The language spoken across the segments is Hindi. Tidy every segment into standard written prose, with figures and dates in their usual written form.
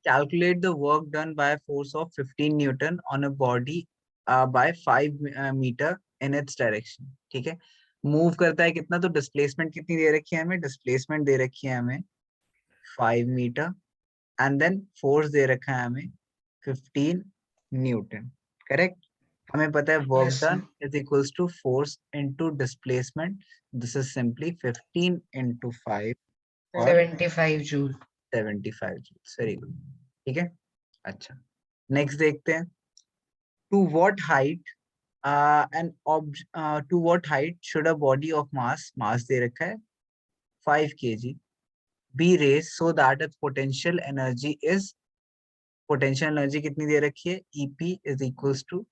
Calculate the work done by a force of 15 Newton on a body by 5 meter in its direction. ठीक है, मूव करता है कितना, तो डिस्प्लेसमेंट कितनी दे रखी है हमें, डिस्प्लेसमेंट दे रखी है हमें 5 मीटर एंड देन फोर्स दे रखा है हमें 15 न्यूटन। करेक्ट। हमें पता है work Yes, done sir. Is equals to force into displacement. This is simply 15 into 5 और 75 joule. 75 joules। Very good. ठीक है, अच्छा नेक्स्ट देखते हैं। To what height to what height should a body of mass दे रखा है 5 kg be raise so that its potential energy is, potential energy कितनी दे रखी है, EP is equals to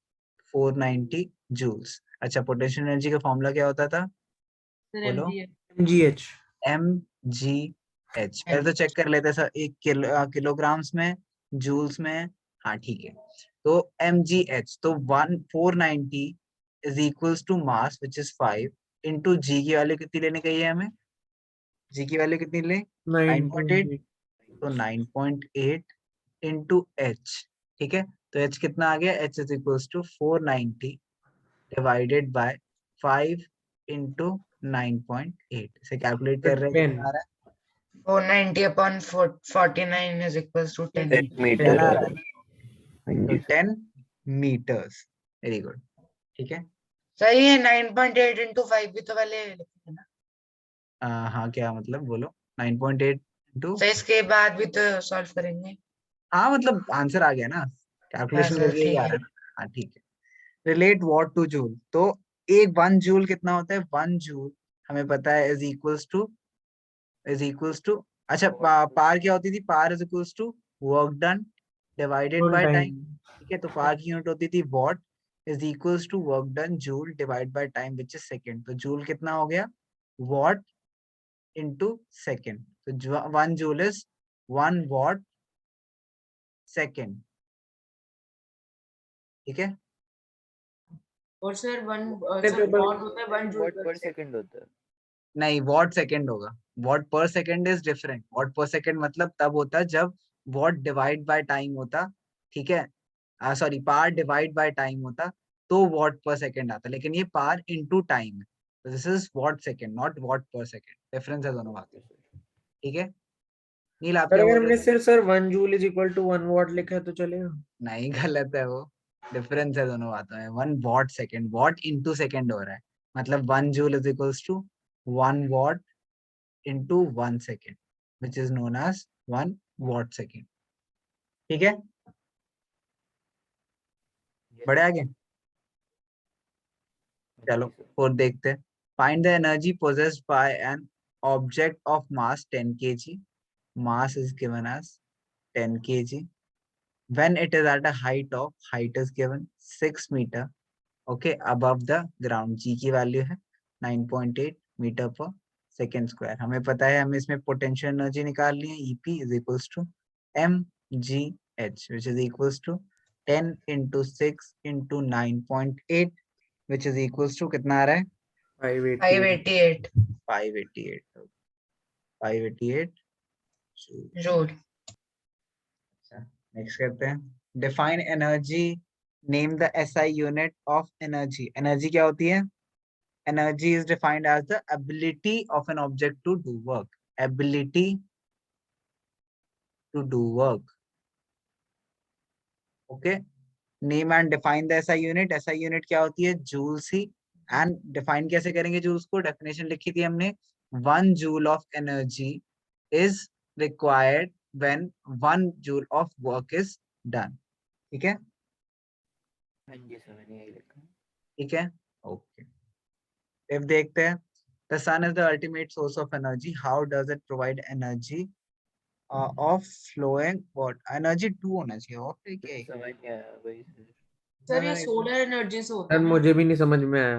490 joules. अच्छा, पोटेंशियल एनर्जी का फॉर्मूला क्या होता था, बोलो। mgh। M G H. पहले तो चेक कर लेते हैं सर, एक किलोग्राम्स में, जूल्स में। हाँ ठीक है, तो एम जी एच, तो 490 is equals to mass which is 5 into G की वैल्यू कितनी लेने गई है हमें, जी की वैल्यू कितनी ले, 9.8, 9.8। तो 9.8 इंटू एच। ठीक है, तो एच कितना आ गया, H is equals to 490 divided by 5 into 9.8। इसे कैलकुलेट कर रहे हैं, 10। कितना आ रहा 490 upon 49 is equals to 10 है, 10 meters. 10 आ मीटर। रहा है, हाँ तो जी सर। 10 meters। Very good. ठीक है, सही है, 9.8 into 5 भी तो पहले लिखे थे ना। हाँ क्या मतलब, बोलो। 9.8 इंटू, तो इसके बाद भी तो सॉल्व करेंगे। हाँ मतलब आंसर आ गया ना, हाँ कैलकुलेशन सर, करके ही ठीक आ रहा है। है ना। हाँ ठीक है। रिलेट वॉट टू जूल, तो एक 1 जूल कितना होता है, 1 जूल हमें पता है इज इक्वल्स टू अच्छा पार क्या होती थी, power is equals to work done divided on by time. Time. ठीक है, तो पार की यूनिट होती थी watt is equals to work done joule divide by time which is second. तो जूल कितना हो गया, वॉट इनटू सेकंड, तो 1 जूल इज 1 वॉट सेकंड। ठीक है, और सर सर वॉट होता है 1 जूल वॉट पर पर सेकंड। सेकंड होता है। नहीं वॉट सेकंड होगा, वॉट पर सेकंड इज डिफरेंट। वॉट पर सेकंड मतलब तब होता जब वॉट डिवाइड बाय टाइम होता। ठीक है, सॉरी पार डिवाइड बाय टाइम होता, तो वॉट पर सेकंड आता, लेकिन ये पार इनटू टाइम है, तो this is what second not what पर सेकंड। डिफरेंस है दोनों बातें। ठीक है, नील आप सर क्या अगर बोल रहे हमने थे। सिर्फ sir 1 joule is equal to 1 watt लिखा है तो चलेगा। नहीं गलत है वो, डिफरेंस है दोनों बातों में। 1 watt second, watt into second हो रहा है, मतलब 1 joule is equals to 1 watt into 1 second which is known as 1 watt second. ठीक है, बढ़े आगे, हाँ चलो जी सर। और देखते हैं। Find the energy possessed by an object of mass 10 kg, mass is given as 10 kg when it is at a height is given 6 meter, okay, above the ground। g की वैल्यू है 9.8 मीटर पर सेकेंड स्क्वायर। हमें पता है हमें इसमें पोटेंशियल एनर्जी निकालनी है, ep is equals to mgh which is equals to 10 into 6 into 9.8 which is equals to कितना आ रहा है, 588। 588 588। 588 जूल। नेक्स्ट करते हैं। Define energy, name the SI unit of energy. Energy क्या होती है, energy is defined as the ability of an object to do work, ability to do work. Okay, name and define the SI unit. SI unit क्या होती है, जूल्स ही। एंड डिफाइन कैसे करेंगे जूल्स को, डेफिनेशन लिखी थी हमने, 1 joule of energy is required when 1 joule of work is done. ठीक है, हाँ जी सर, मैंने यही लिखा है। ठीक है, ओके। फिर देखते हैं, the sun is the ultimate source of energy, how does it provide energy of flowing what, energy 2 होना चाहिए और फिर क्या है? समझ नहीं आया वही सर। सर ये नहीं, सोलर एनर्जी से होता सर है ना। मुझे भी नहीं समझ में आया।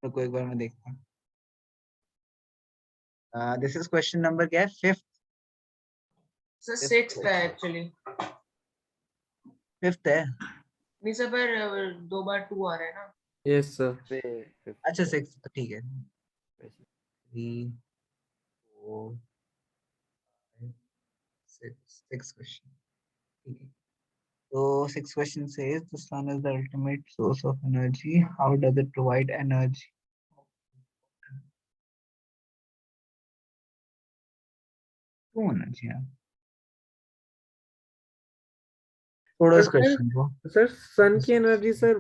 रुको एक बार मैं देखता हूँ। दिस इज क्वेश्चन नंबर क्या है, फिफ्थ। सर 6th है एक्चुअली। फिफ्थ है, नहीं सर, पर 2 बार 2 आ रहा है ना। Yes sir. अच्छा 6, तो ठीक है। वैसे 3 4 sixth question. ठीक है. So sixth question says the sun is the ultimate source of energy. How does it provide energy? True energy. Yeah. छोड़ो इस सर क्वेश्चन को. सर सन की एनर्जी सर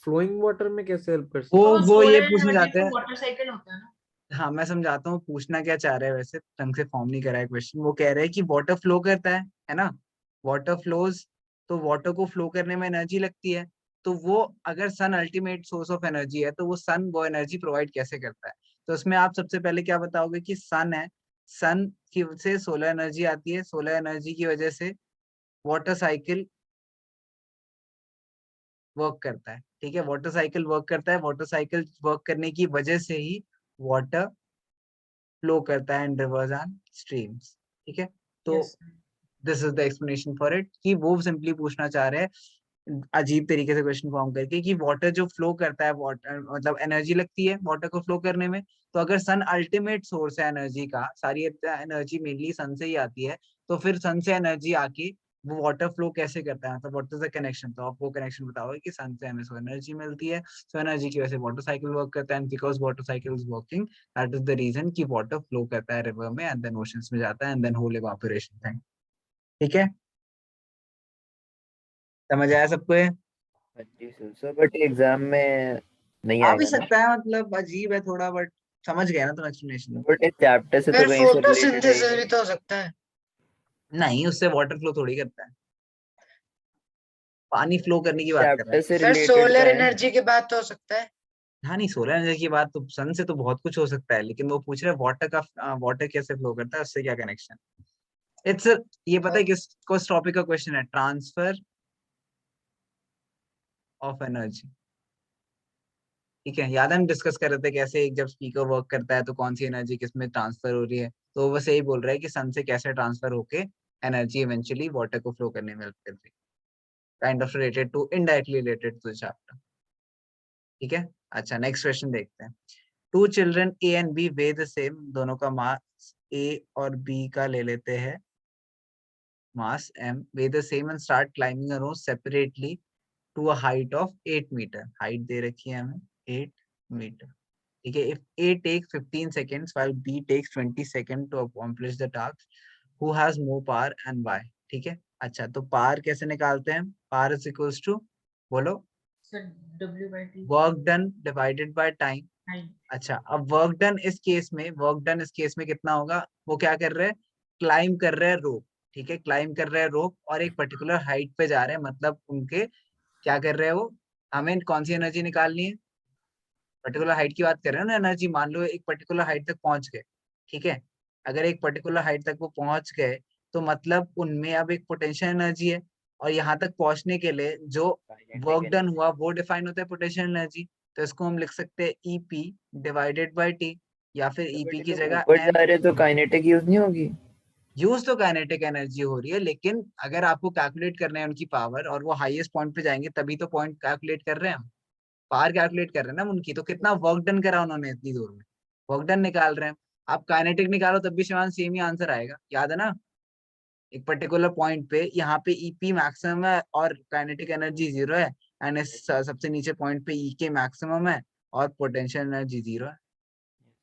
फ्लोइंग वाटर में कैसे हेल्प कर सकती वो है? वो ये सोलर पूछना एनर्जी चाहते तो हैं. वाटर साइकिल होता है ना. हाँ मैं समझाता हूँ पूछना क्या चाह रहे हैं. वैसे ढंग से फॉर्म नहीं करा है क्वेश्चन. वो कह रहे हैं कि वाटर फ्लो करता है ना. Water flows. तो वाटर को फ्लो करने में एनर्जी लगती है. तो वो अगर सन अल्टीमेट सोर्स ऑफ एनर्जी है तो वो सन वो एनर्जी प्रोवाइड कैसे करता है. तो उसमें आप सबसे पहले क्या बताओगे कि सन है. सन की से सोलर एनर्जी आती है. सोलर एनर्जी की वजह से वाटर साइकिल वर्क करता है. ठीक है. वाटर साइकिल वर्क करता है. वाटर साइकिल वर्क करने की वजह से ही वाटर फ्लो करता है इन रिवर्स एंड स्ट्रीम्स. ठीक है. तो yes. This is the explanation for it कि वो सिंपली पूछना चाह रहे हैं अजीब तरीके से क्वेश्चन फॉर्म करके कि वाटर जो फ्लो करता है वाटर मतलब एनर्जी लगती है वाटर को फ्लो करने में. तो अगर सन अल्टीमेट सोर्स है एनर्जी का. सारी एनर्जी मेनली सन से ही आती है. तो फिर सन से एनर्जी आके वो वाटर फ्लो कैसे करता है. तो व्हाट इज द कनेक्शन. तो आप वो कनेक्शन बताओगे कि सन से हमें सो एनर्जी मिलती है. सो एनर्जी की वजह से वाटर साइकिल वर्क करता है. Because water cycle is working that is the reason कि वाटर फ्लो करता है रिवर में एंड देन ओशंस में जाता है and then whole evaporation thing. ठीक है. समझ आया सबको ये? हाँ जी सर बट एग्जाम में नहीं आ भी आएगा ना. सकता है. मतलब अजीब है थोड़ा बट समझ गए ना तुम एक्सप्लेनेशन. बट इस चैप्टर से तो फिर कहीं से रिलेटेड है ही फोटोसिंथेसिस भी नहीं. तो हो सकता है. नहीं उससे वाटर फ्लो थोड़ी करता है. पानी फ्लो करने इस की बात कर रहा है. चैप्टर से सर रिलेटेड तो सोलर है. एनर्जी के बाद तो हो सकता है. हाँ नहीं सोलर एनर्जी की बात तो सन से तो बहुत कुछ हो सकता है. लेकिन वो पूछ रहे हैं वाटर का वाटर कैसे फ्लो करता है उससे क्या कनेक्शन. इट्स ये पता है किस टॉपिक का क्वेश्चन है. Transfer of energy. ठीक है. याद है हम डिस्कस कर रहे थे कैसे एक जब स्पीकर वर्क करता है तो कौन सी एनर्जी किस में ट्रांसफर हो रही है. तो वो बस यही बोल रहा है कि सन से कैसे ट्रांसफर होके एनर्जी इवेंचुअली वाटर को फ्लो करने में हेल्प कर रही है. Kind of related to indirectly related to chapter. ठीक है. अच्छा नेक्स्ट क्वेश्चन देखते हैं. Two children A and B weigh the same. दोनों का मास ए और बी का ले लेते हैं mass m. We the same and start climbing a rope separately to a height of 8 meter. Height दे रखी है हमें 8 मीटर. ठीक है. If a takes 15 seconds while b takes 20 seconds to accomplish the task, who has more power and why. ठीक है. अच्छा तो पावर कैसे निकालते हैं. पावर इज इक्वल्स टू बोलो sir W/T. Work done divided by time. Time. अच्छा अब वर्क डन इस केस में कितना होगा. वो क्या कर रहे हैं क्लाइम कर रहे हैं रोप. ठीक है. क्लाइम कर रहे हैं रोप और एक पर्टिकुलर हाइट पे जा रहे हैं. मतलब उनके क्या कर रहे हैं वो. हमें कौन सी एनर्जी निकालनी है. पर्टिकुलर हाइट की बात कर रहे हैं ना एनर्जी. मान लो एक पर्टिकुलर हाइट तक पहुंच गए. ठीक है. अगर एक पर्टिकुलर हाइट तक वो पहुंच गए तो मतलब उनमें अब एक पोटेंशियल एनर्जी है. और यहाँ तक पहुंचने के लिए जो वर्क डन हुआ वो डिफाइन होता है पोटेंशियल एनर्जी. तो इसको हम लिख सकते हैं ईपी डिवाइडेड बाय टी. या फिर ईपी की जगह ऊपर एम. जा रहे तो काइनेटिक यूज नहीं होगी. यूज तो काइनेटिक एनर्जी हो रही है लेकिन अगर आपको कैलकुलेट करना है उनकी पावर और वो हाईएस्ट पॉइंट पे जाएंगे तभी तो पॉइंट कैलकुलेट कर रहे हैं हम. पावर कैलकुलेट कर रहे हैं ना उनकी. तो कितना वर्क डन करा उन्होंने इतनी दूर में. वर्क डन निकाल रहे हैं. आप काइनेटिक निकालो तब भी शिवान सेम ही आंसर आएगा. याद है ना. एक पर्टिकुलर पॉइंट पे यहाँ पे ईपी मैक्सिमम है और काइनेटिक एनर्जी 0 है. एंड इस सबसे नीचे पॉइंट पे ई के मैक्सिमम है और पोटेंशियल एनर्जी 0 है.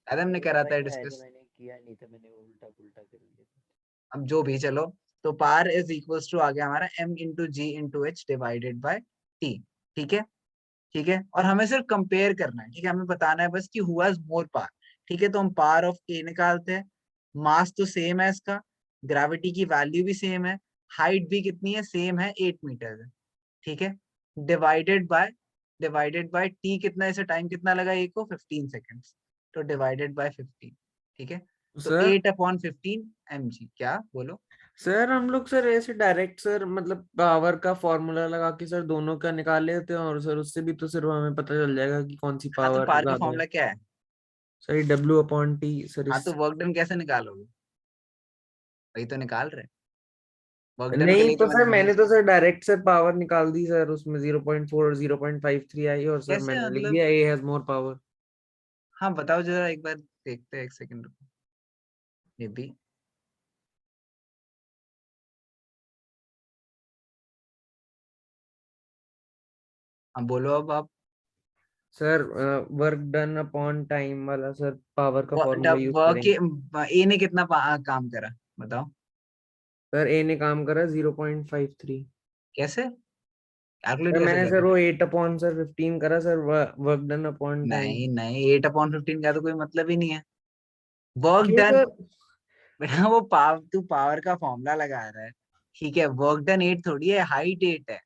याद है हमने करा था समझ में आया था. डिस्कस. मैंने किया नहीं था. मैंने उल्टा पुल्टा कर दिया. अब जो भी चलो. तो पावर इज इक्वल्स टू आ गया हमारा m into G into H divided by T. ठीक है. ठीक है. और हमें सिर्फ कंपेयर करना है. ठीक है. हमें बताना है बस कि हु हैज मोर पावर. ठीक है. तो हम पावर ऑफ ए निकालते हैं. मास तो सेम है इसका. ग्रेविटी की वैल्यू भी सेम है. हाइट भी कितनी है सेम है 8 मीटर है. ठीक है. डिवाइडेड बाय टी कितना इसे टाइम कितना लगा ए को 15 सेकेंड्स. तो डिवाइडेड बाय 15. ठीक है. तो सर 8/15 mg. क्या बोलो. सर हम लोग सर ऐसे डायरेक्ट सर मतलब पावर का फॉर्मूला लगा के सर दोनों का निकाल लेते हैं और सर उससे भी तो सिर्फ हमें पता चल जाएगा कि कौन सी हाँ तो पावर पावर का ज्यादा है. फॉर्मूला क्या है. सर W/T सर हाँ इस. तो वर्क डन कैसे निकालोगे. वही तो निकाल रहे. वर्क डन के नहीं लिए तो जो सर एनर्जी. मैंने तो सर डायरेक्ट सर पावर निकाल दी सर उसमें 0.4 और 0.53 आई और सर कैसे मैंने लिख मतलब. दिया ए हैज मोर पावर. हाँ बताओ जरा एक बार देखते हैं. एक सेकंड रुको. ये भी अब बोलो अब आप। Sir work done upon time वाला सर पावर का फॉर्मूला यूज वर्क करेंगे। ए ने कितना काम करा बताओ सर ए ने काम करा 0.53। कैसे, कैलकुलेट सर कैसे मैंने कर सर रहे हो? वो 8 अपॉन सर 15 करा sir work done upon time. नहीं नहीं, 8/15 का तो कोई मतलब ही नहीं है। वर्क क्यों डन, सर? बेटा वो तू पावर का फॉर्मूला लगा रहा है, ठीक है। वर्क डन 8 थोड़ी है, हाइट 8 है,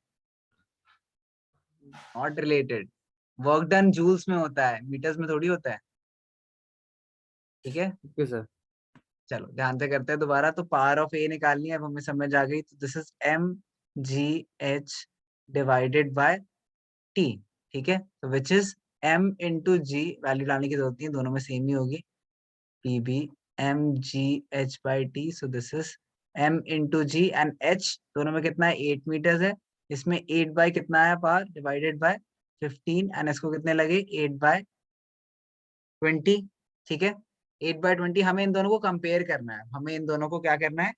not related. Work done joules में होता है, मीटर्स में थोड़ी होता है, ठीक है। Okay sir. चलो ध्यान से करते हैं दोबारा। तो पावर ऑफ ए निकालनी है, अब हमें समझ आ गई। तो this is M G H divided by T, ठीक है। तो which is M into G, value लाने की जरूरत नहीं है, दोनों में सेम ही होगी। P B M G H by T, so this is M into G and H दोनों में कितना है, 8 मीटर्स है। इसमें 8 बाई कितना है पावर, डिवाइडेड बाय 15, एंड इसको कितने लगे 8/20, ठीक है। 8/20, हमें इन दोनों को कंपेयर करना है। हमें इन दोनों को क्या करना है,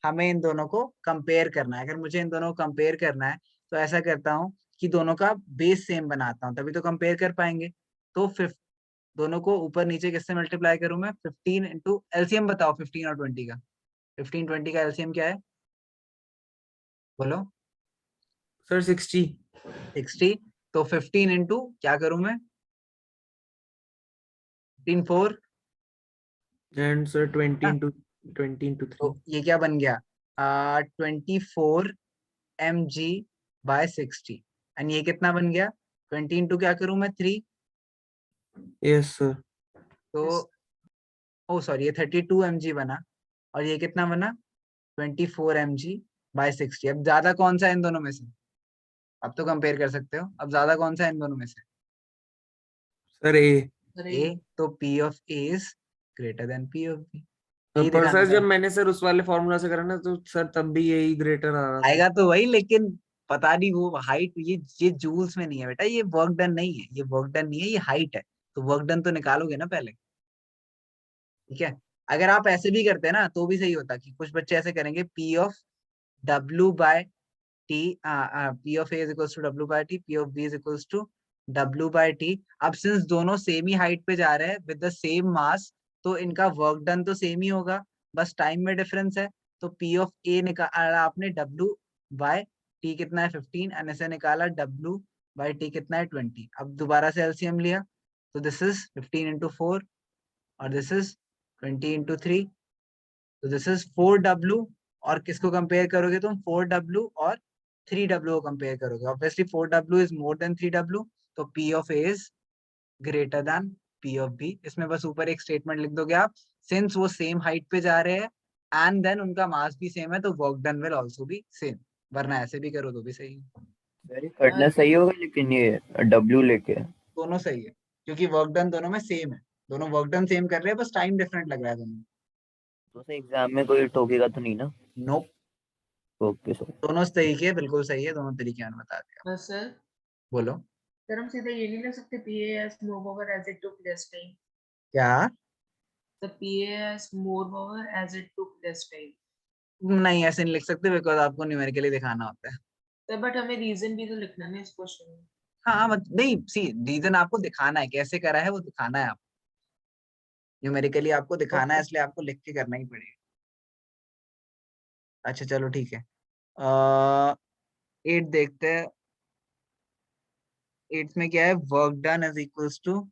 हमें इन दोनों को कंपेयर करना है। अगर मुझे इन दोनों को कंपेयर करना है तो ऐसा करता हूँ कि दोनों का बेस सेम बनाता हूँ, तभी तो कंपेयर कर पाएंगे। तो दोनों को ऊपर नीचे किससे मल्टीप्लाई करूं मैं, 15 इंटू एलसीएम बताओ 15 और 20 का। 15 20 का एलसीएम क्या है बोलो। सर 60। 60। तो 15 इंटू क्या करूं मैं, 15 4, एंड सर 20 into 3। तो ये क्या बन गया 24 mg/60। एंड ये कितना बन गया, 20 इंटू क्या करूं मैं 3, यस सर। तो ओ सॉरी ये 32 mg बना। और ये कितना बना 24 mg/60। अब ज्यादा कौन सा है इन दोनों में से, अब तो कंपेयर कर सकते हो, अब ज्यादा कौन सा है इन दोनों में से, सर ए। अरे ए। तो P of A is greater than P of B, यही पर दिखाना सर जब था। मैंने सर उस वाले फॉर्मूला से करा ना तो सर तब भी यही ग्रेटर आ रहा था। आएगा तो वही, लेकिन पता नहीं वो हाइट, ये जूल्स में नहीं है बेटा, ये वर्क डन नहीं है, ये वर्क डन नहीं है, ये हाइट है। तो वर्क डन तो निकालोगे ना पहले, ठीक है। अगर आप ऐसे भी करते ना तो भी सही होता, कि कुछ बच्चे ऐसे करेंगे P of W by T, P of A is equals to W by T, P of B is equals to W by T. अब सिंस दोनों सेम ही हाइट पे जा रहे हैं विद द सेम मास, तो इनका वर्क डन तो सेम ही होगा, बस टाइम में डिफरेंस है। तो पी ऑफ ए निकाला आपने डब्ल्यू बाय टी कितना है 15, एंड ऐसे निकाला डब्ल्यू बाय टी कितना है 20। अब दोबारा से एलसीएम लिया, तो दिस इज 15 इंटू 4 और दिस इज 20 इंटू 3, तो दिस इज 4W। और किसको कंपेयर करोगे तुम, 4W और 3W को कंपेयर करोगे। Obviously 4W is more than 3W, तो P of A is greater then P of B। इसमें बस ऊपर एक स्टेटमेंट लिख दोगे आप, सिंस वो सेम हाइट पे जा रहे हैं एंड देन उनका मास भी सेम है, तो work done will also be same. वरना ऐसे भी करो तो भी सही है। वेरी कटना सही होगा, लेकिन ये डब्ल्यू लेके दोनों सही है, क्योंकि वर्क डन दोनों में सेम है, दोनों वर्क डन सेम कर रहे हैं, बस टाइम डिफरेंट लग रहा है दोनों। तो से एग्जाम में कोई टोकेगा तो नहीं ना? No, okay sir. दोनों तरीके है, बिल्कुल सही है, दोनों तरीके मैंने बता दिया। सर बोलो सर हम सीधे ये नहीं लिख सकते PAS more power as it took less time. क्या, The PAS more power as it took less time. नहीं ऐसे नहीं लिख सकते, बिकॉज आपको न्यूमेरिकली दिखाना होता है। सर बट हमें रीजन भी तो लिखना है ना इस क्वेश्चन में। हाँ नहीं, सी रीजन आपको दिखाना है, कैसे करा है वो दिखाना है आप, न्यूमेरिकली आपको दिखाना है, Okay. इसलिए आपको लिख के करना ही पड़ेगा। अच्छा चलो ठीक है, 8 देखते हैं। 8 में क्या है, work done is equals to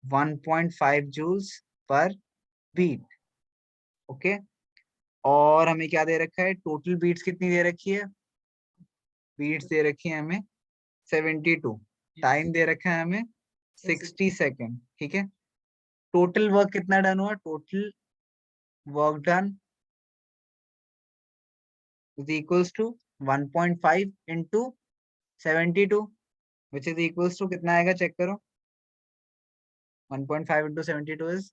1.5 joules पर बीट, ओके। और हमें क्या दे रखा है, टोटल बीट्स कितनी दे रखी है, बीट्स दे रखी है हमें 72, टाइम दे रखा है हमें 60 सेकेंड, ठीक है। टोटल वर्क कितना डन हुआ, total work done is equals to 1.5 into 72, which is equals to कितना आएगा चेक करो, 1.5 into 72 is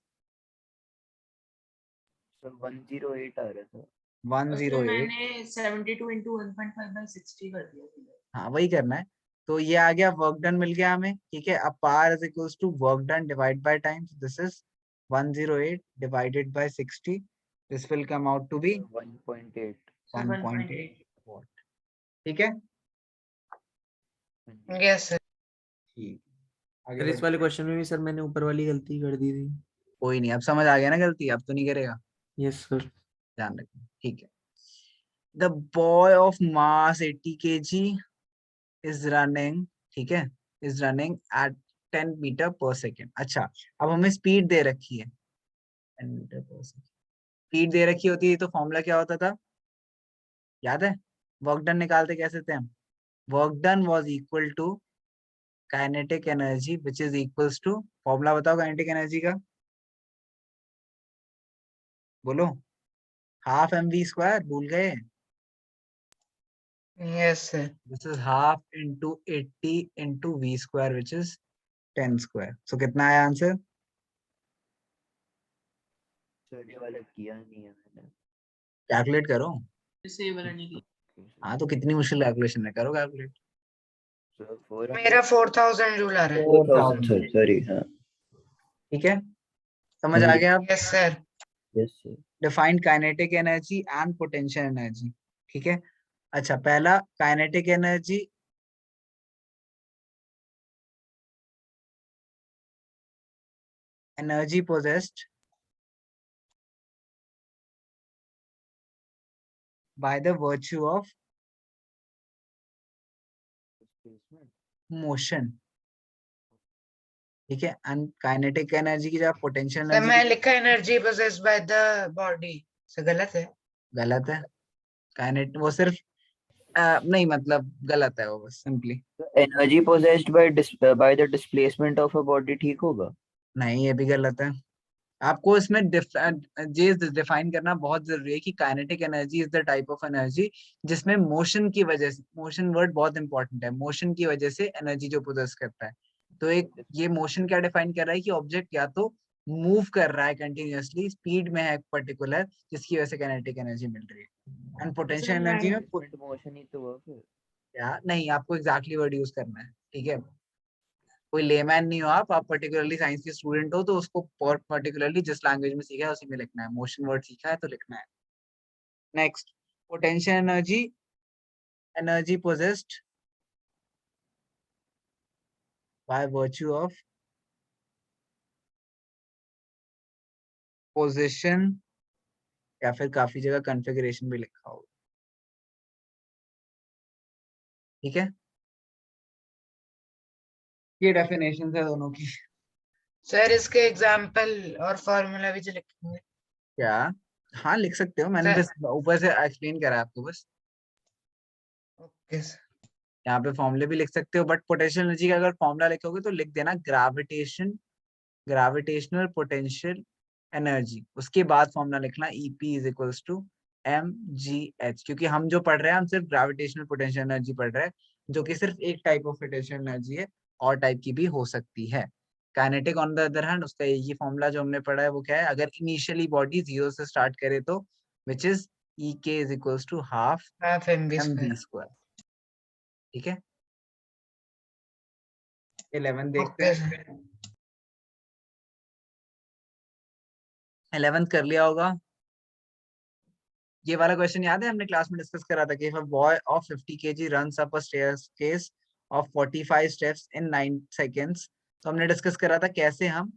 सर 108 आ रहा है सर। उसमें 108। मैंने 72 into 1.5 by 60 कर दिया सीधे। हाँ वही करना है। तो ये आ गया वर्क डन मिल गया हमें, ठीक है। अब power is equals to work done divide by time, this is 108 divided by 60, this will come out to be 1.8। Sir 1.8 1.8। watt, ठीक है। Yes, sir. ठीक, आगे सर इस बढ़ते वाले हैं। क्वेश्चन में भी सर मैंने ऊपर वाली गलती कर दी थी। कोई नहीं, अब समझ आ गया ना गलती, अब तो नहीं करेगा, यस सर। ध्यान रखना, ठीक है। The boy of mass 80 kg is running, ठीक है, इज रनिंग एट 10 मीटर पर सेकेंड। अच्छा, अब हमें स्पीड दे रखी है 10 मीटर पर सेकेंड, स्पीड दे रखी होती है तो फॉर्मूला क्या होता था, याद है? वर्क डन निकालते कैसे थे हम? Work done was equal to kinetic energy which is equals to, formula बताओ काइनेटिक एनर्जी का, बोलो। हाफ mv², भूल गए? Yes, sir. This is half into 80 into v² which is 10²। So कितना आया आंसर? सर ये वाला किया नहीं है मैंने। कैलकुलेट करो। से वाला नहीं की। हाँ तो कितनी मुश्किल कैलकुलेशन है, करो कैलकुलेट। सर मेरा 4000 जूल आ रहा है। 4000 सर, सॉरी। हाँ ठीक है, समझ आ हाँ जी। गया? अब Yes, sir. Yes sir. Defined kinetic energy and potential energy, ठीक है। अच्छा, पहला kinetic energy, energy possessed by the virtue of motion, ठीक है। एंड काइनेटिक एनर्जी की जगह पोटेंशियल सर एनर्जी मैं की, लिखा energy possessed by the body, sir गलत है? गलत है। काइनेट वो सिर्फ नहीं, मतलब गलत है वो, बस simply. Energy possessed by the displacement of a body ठीक होगा? नहीं, ये भी गलत है। आपको इसमें ये डिफाइन करना बहुत जरूरी है कि kinetic energy is the type of energy जिसमें मोशन की वजह से, मोशन वर्ड बहुत इंपॉर्टेंट है, मोशन की वजह से एनर्जी जो पोजेस करता है। तो एक ये मोशन क्या डिफाइन कर रहा है कि ऑब्जेक्ट या तो मूव कर रहा है कंटिन्यूअसली, स्पीड में है पर्टिकुलर, जिसकी वजह से काइनेटिक एनर्जी मिल रही है। एंड पोटेंशियल एनर्जी में मोशन ही तो हुआ फिर। क्या नहीं, आपको एग्जैक्टली वर्ड यूज करना है, ठीक है। कोई लेमैन नहीं हो आप पर्टिकुलरली साइंस के स्टूडेंट हो तो उसको पर्टिकुलरली जिस लैंग्वेज में सीखा है उसी में लिखना है, मोशन वर्ड सीखा है तो लिखना है। Next, potential energy, energy possessed by virtue of position, या फिर काफी जगह कॉन्फ़िगरेशन भी लिखा होगा, ठीक है। ये डेफिनेशन है दोनों की। सर इसके एग्जाम्पल और फॉर्मूला भी जो लिखेंगे? क्या? हाँ लिख सकते हो, मैंने सर बस ऊपर से एक्सप्लेन करा है आपको बस। Okay sir. यहाँ पे फॉर्मूले भी लिख सकते हो, बट पोटेंशियल एनर्जी का अगर फॉर्मूला लिखोगे तो लिख देना ग्रेविटेशन, ग्रेविटेशनल पोटेंशियल एनर्जी, उसके बाद फॉर्मूला लिखना EP is equals to mgh, क्योंकि हम जो पढ़ रहे हैं हम सिर्फ ग्रेविटेशनल पोटेंशियल एनर्जी पढ़ रहे हैं, जो कि सिर्फ एक टाइप ऑफ पोटेंशियल एनर्जी है, और टाइप की भी हो सकती है। Kinetic on the other hand, उसका एक ही फॉर्मूला जो हमने पढ़ा है वो क्या है, अगर इनिशियली बॉडी 0 से स्टार्ट करे तो which is ek is equals to half half mv²। mv², ठीक है। 11 देखते ओके हैं। सर। 11 कर लिया होगा। ये वाला क्वेश्चन याद है, हमने क्लास में डिस्कस करा था कि if a boy of 50 kg runs up a staircase of 45 steps in 9 seconds, तो हमने डिस्कस करा था कैसे हम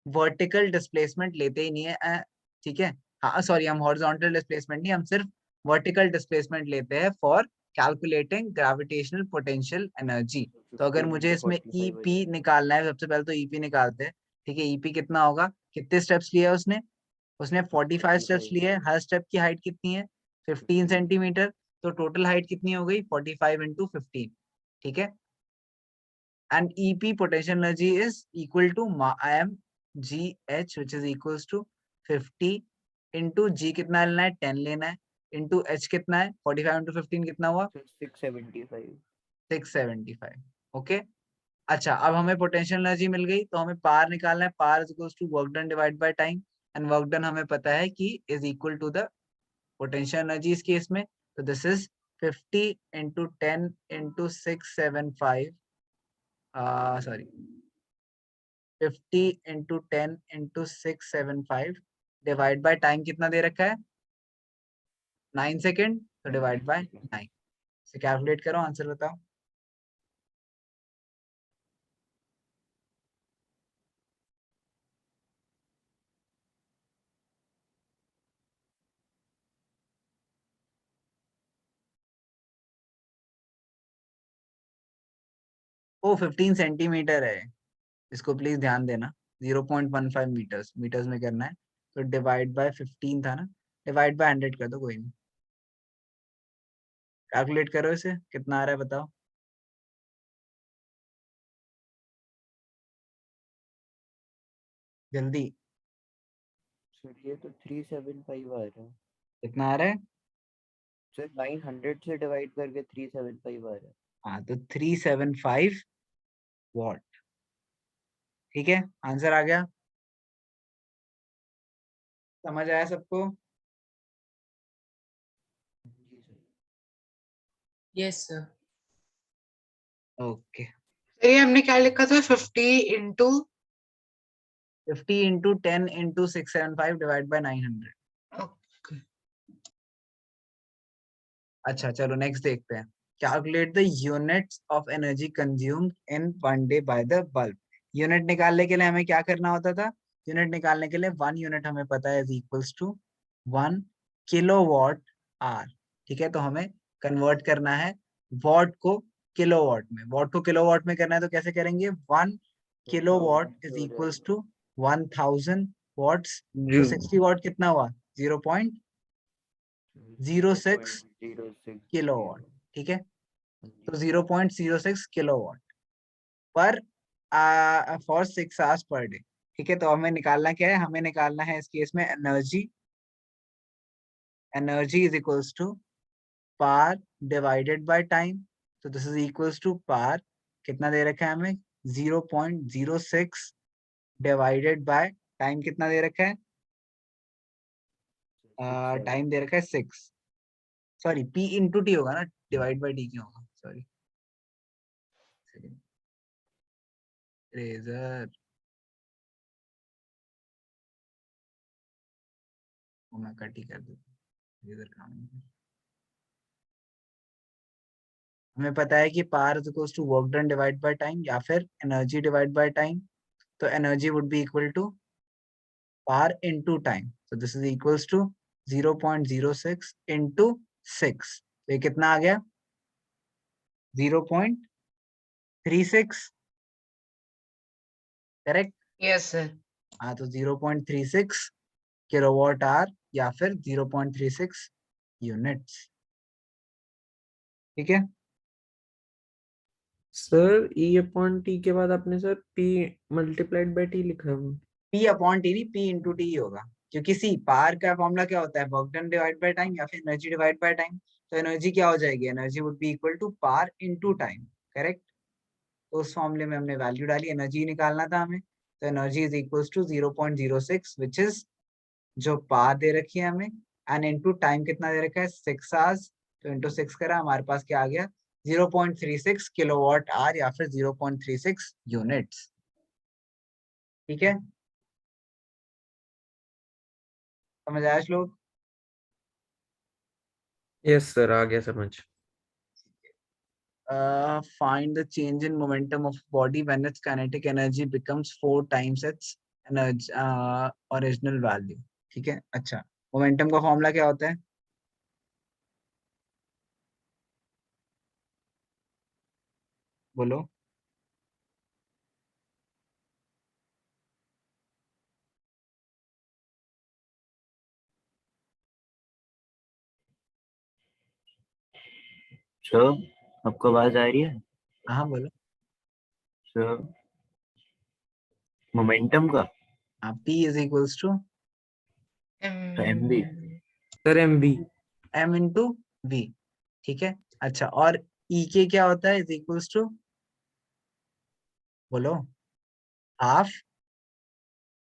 वर्टिकल डिस्प्लेसमेंट लेते ही नहीं है, ठीक है। हाँ सॉरी, हम हॉरिजॉन्टल डिस्प्लेसमेंट नहीं, हम सिर्फ वर्टिकल डिस्प्लेसमेंट लेते हैं for calculating gravitational potential energy. तो अगर 15 मुझे into इसमें 45 हो ईपी जाएगा। निकालना है, सबसे पहले तो ईपी निकालते हैं, ठीक है। ईपी कितना होगा, कितने स्टेप्स लिए उसने, उसने 45 स्टेप्स 45 लिए, हर स्टेप की हाइट कितनी है, 15 15। सेंटीमीटर, तो टोटल हाइट कितनी हो गई 45 इंटू 15, ठीक है। And EP potential energy is equal to mgh which is equals to 50 into G कितना लेना है 10 लेना है, इंटू एच कितना है 45 इंटू 15 कितना हुआ 675। 675, ओके। अच्छा, अब हमें पोटेंशियल एनर्जी मिल गई तो हमें पावर निकालना है, power is equals to work done divide by time, and work done हमें पता है कि is equal to the potential energy इस केस में, तो this is 50 into 10 into 675, sorry 50 into 10 into 675 divide by time कितना दे रखा है 9 सेकेंड, तो डिवाइड बाय 9 से कैलकुलेट करो, आंसर बताओ। ओ 15 सेंटीमीटर है, इसको प्लीज ध्यान देना। 0.15 मीटर्स, मीटर्स में करना है, तो डिवाइड बाय 15 था ना, डिवाइड बाय 100 कर दो, कोई नहीं। कैलकुलेट करो इसे, कितना आ रहा है बताओ। जल्दी, सर ये तो 375 आ रहा है कितना आ रहा है? सर, 900 से डिवाइड करके 375 आ रहा है। हाँ, तो 375 वॉट। ठीक है, आंसर आ गया, समझ आया सबको? जी सर। Yes, sir. ओके। ये हमने क्या लिखा था 50 into 50 into 10 into 675 divide bye 900। अच्छा चलो नेक्स्ट देखते हैं। Calculate the units of energy consumed in one day by the bulb. Unit निकालने के लिए हमें क्या करना होता था? यूनिट निकालने के लिए 1 यूनिट हमें पता है is equals to 1 kilowatt hour. ठीक है, तो हमें कन्वर्ट करना है वॉट को किलोवाट में। वॉट को किलोवाट में करना है तो कैसे करेंगे? 1 kilowatt is equals to 1000 watts. तो 60 वॉट कितना हुआ? 0.06 किलोवाट। ठीक है, तो 0.06 किलोवाट पर फॉर 6 आवर्स पर डे। ठीक है, तो हमें निकालना क्या है? हमें निकालना है इस केस में energy. Energy is equals to power divided by time. तो this is equals to power, कितना दे रखा है हमें? 0.06 डिवाइडेड बाय टाइम, कितना दे रखा है? टाइम दे रखा है 6। सॉरी, पी इंटू टी होगा ना, डिवाइड बाय टी क्यों होगा? सॉरी, रेजर को मैं कट ही कर दूँ, रेजर काम नहीं है। हमें पता है कि power is equals to work done divide by time या फिर एनर्जी डिवाइड बाय टाइम। तो energy would be equal to power into time. so this is equals to 0.06 into 6। तो ये कितना आ गया? 0.36। करेक्ट? Yes sir. हाँ, तो 0.36 किलोवाट आवर या फिर 0.36 यूनिट्स। ठीक है, सर ई अपॉन टी के बाद आपने sir P multiplied by T लिखा है। पी अपॉन टी नहीं, पी इंटू टी होगा, क्योंकि सी पावर का फॉर्मूला क्या होता है? Work done divide by time या फिर एनर्जी डिवाइड बाय टाइम। तो एनर्जी क्या हो जाएगी? Energy would be equal to power into time. Correct? तो उस फॉर्मूले में हमने वैल्यू डाली, एनर्जी निकालना था हमें। तो energy is equal to 0.06 which is जो पावर दे रखी है हमें, एंड इनटू टाइम कितना दे रखा है? 6 आवर्स। तो इनटू 6 करा, हमारे पास क्या आ गया? 0.36 किलोवाट आवर या फिर 0.36 यूनिट्स। ठीक है, समझ आया श्लोक? यस सर, आ गया समझ। Find the change in momentum of body when its kinetic energy becomes 4 times its energy, original value. ठीक है, अच्छा, मोमेंटम का फॉर्मूला क्या होता है? बोलो। सर, आपको आवाज आ रही है? हाँ बोलो। सर, मोमेंटम का हाँ, P is equals to MV. Sir M B. m into V. ठीक है, अच्छा, और E के क्या होता है? इज इक्वल्स टू, बोलो, half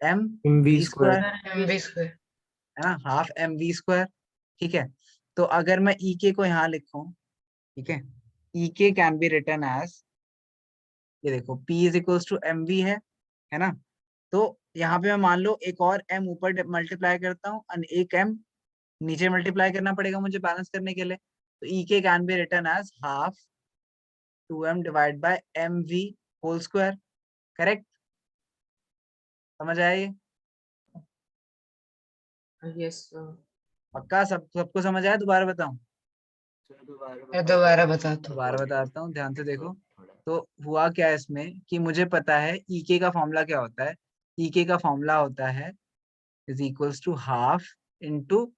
m M V v square. Square, MV square. है ना, हाफ m v स्क्वायर। ठीक है, तो अगर मैं E के को यहाँ लिखूं, ठीक है, E K can be written as, ये देखो, P is equals to M V है ना। तो यहाँ पे मैं मान लो एक और m ऊपर मल्टीप्लाई करता हूँ और एक m नीचे मल्टीप्लाई करना पड़ेगा मुझे बैलेंस करने के लिए। तो E K can be written as half 2m divide by M V whole square. Correct? समझ आया ये? Yes, sir. पक्का सबको समझ आया? दोबारा बताऊं? दोबारा बता दो। दोबारा बताता हूँ, ध्यान से देखो। तो हुआ क्या है इसमें कि मुझे पता है ईके का फॉर्मूला क्या होता है। ईके का फॉर्मूला होता है is equals to half into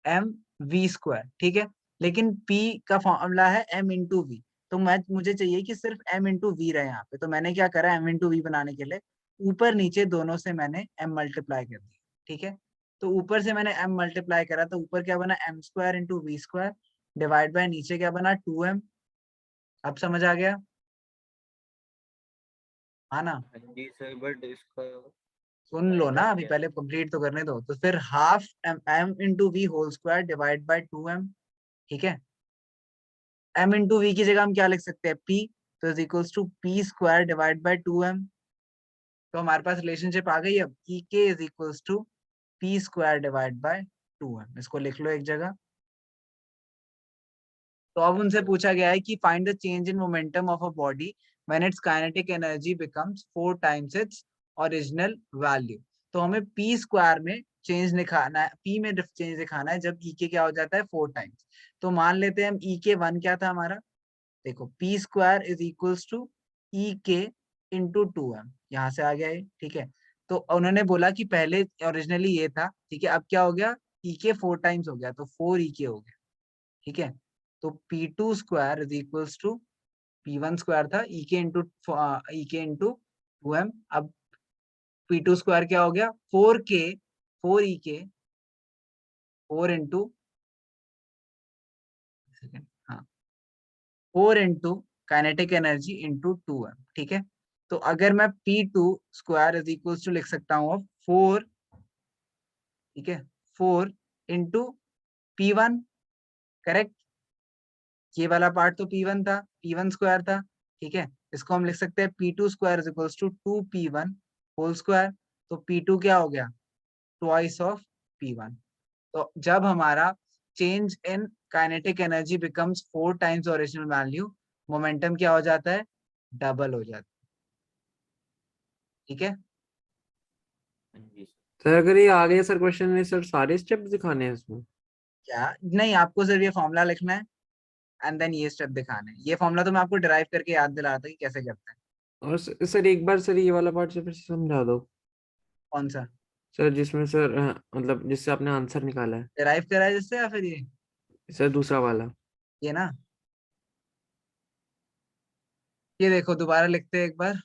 M V square, ठीक है। लेकिन पी का फॉर्मूला है एम इंटू वी, तो मुझे चाहिए कि सिर्फ एम इंटू वी रहे यहाँ पे। तो मैंने क्या करा, एम इंटू वी बनाने के लिए ऊपर नीचे दोनों से मैंने एम मल्टीप्लाई कर दिया, ठीक है। तो ऊपर से मैंने एम मल्टीप्लाई करा तो ऊपर क्या बना, M square into V square divide by नीचे क्या बना 2m। अब समझ आ गया, हाँ ना। हाँ जी सर, बट इसका सुन लो ना, अभी पहले कंप्लीट तो करने दो। तो फिर half M into V whole square divide by 2m, ठीक है। m इंटू वी की जगह हम क्या लिख सकते हैं, p, तो is equals to p square divide by 2m। तो हमारे पास रिलेशनशिप आ गई अब, e k is equals to p square divide by 2m। इसको लिख लो एक जगह। तो अब उनसे पूछा गया है कि find the change in momentum of a body when it's kinetic energy becomes 4 times its original value. तो हमें p स्क्वायर में चेंज दिखाना है, p में चेंज दिखाना है जब e के क्या हो जाता है 4 टाइम्स। तो मान लेते हैं हम e के 1 क्या था हमारा, देखो p square is equals to e K into 2m, यहाँ से आ गया ये, ठीक है। तो उन्होंने बोला कि पहले ओरिजिनली ये था, ठीक है। अब क्या हो गया, e के 4 टाइम्स हो गया तो 4 e के हो गया, ठीक है। तो p2 square is equals to p1 square था e के इंटू 2m। अब p2 स्क्वायर क्या हो गया 4k 4 e के 4 इंटू, हाँ 4 into kinetic energy into 2m, ठीक है। तो अगर मैं p2 square is equals to लिख सकता हूँ 4, ठीक है, 4 इंटू p1, करेक्ट। ये वाला पार्ट तो p1 था, p1 स्क्वायर था, ठीक है। इसको हम लिख सकते हैं p2 square is equals to 2p1 whole square. तो p2 क्या हो गया, ट्वाइस ऑफ p1। तो जब हमारा change in kinetic energy becomes 4 times original value, momentum क्या हो जाता है, डबल हो जाता है, ठीक है। हाँ जी सर। सर अगर ये आ गया सर क्वेश्चन में, सर सारे स्टेप्स दिखाने हैं इसमें? क्या नहीं, आपको सिर्फ ये फॉर्मूला लिखना है एंड देन ये स्टेप दिखाने हैं। ये फॉर्मूला तो मैं आपको डिराइव करके याद दिला रहा था कि कैसे करते हैं। और सर एक बार सर ये वाला पार्ट से फिर से समझा दो कौन सा सर, जिसमें सर मतलब जिससे आपने आंसर निकाला है डिराइव करा है जिससे, या फिर सर, दूसरा वाला। ये ना, ये देखो दोबारा लिखते हैं एक बार।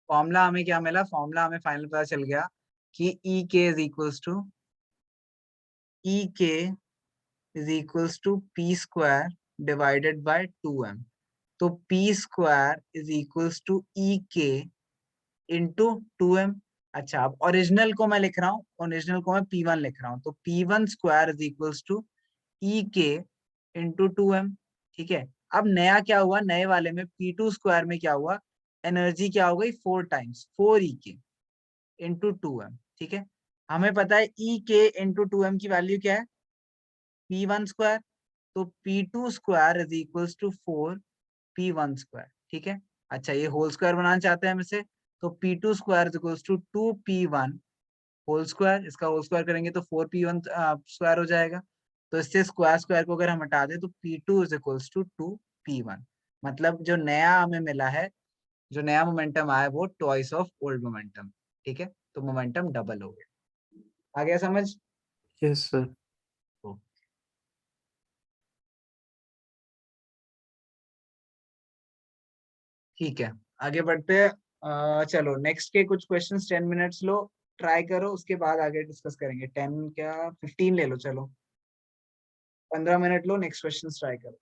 फॉर्मूला हमें क्या मिला, फॉर्मूला हमें फाइनल पता चल गया कि E K is equals to P square divided by 2m। तो P square is equals to E K into 2m। अच्छा, अब ओरिजिनल को मैं लिख रहा हूँ, ओरिजिनल को मैं p1 लिख रहा हूँ। तो p1 square is equals to E K into 2m, ठीक है। अब नया क्या हुआ, नए वाले में p2 स्क्वायर में क्या हुआ, एनर्जी क्या हो गई 4 टाइम्स 4 ई के इंटू 2m, ठीक है। हमें पता है ई के इंटू 2m की वैल्यू क्या है, p1 स्क्वायर। तो p2 square is equals to 4 p1 square, ठीक है। अच्छा, ये होल स्क्वायर बनाना चाहते हैं हम इसे, तो p2 square is equals to 2p1 whole square. इसका होल स्क्वायर करेंगे तो 4p1 स्क्वायर हो जाएगा। तो इससे स्क्वायर स्क्वायर को अगर हम हटा दें तो p2 is equals to 2p1। मतलब जो नया हमें मिला है, जो नया मोमेंटम आया है वो ट्वाइस ऑफ ओल्ड मोमेंटम, ठीक है। तो मोमेंटम डबल हो गया। आ गया समझ। Yes sir. ठीक है, आगे बढ़ते हैं। चलो नेक्स्ट के कुछ क्वेश्चंस 10 मिनट्स लो, ट्राई करो, उसके बाद आगे डिस्कस करेंगे। 10 क्या 15 ले लो, चलो 15 मिनट लो, नेक्स्ट क्वेश्चन ट्राई करो।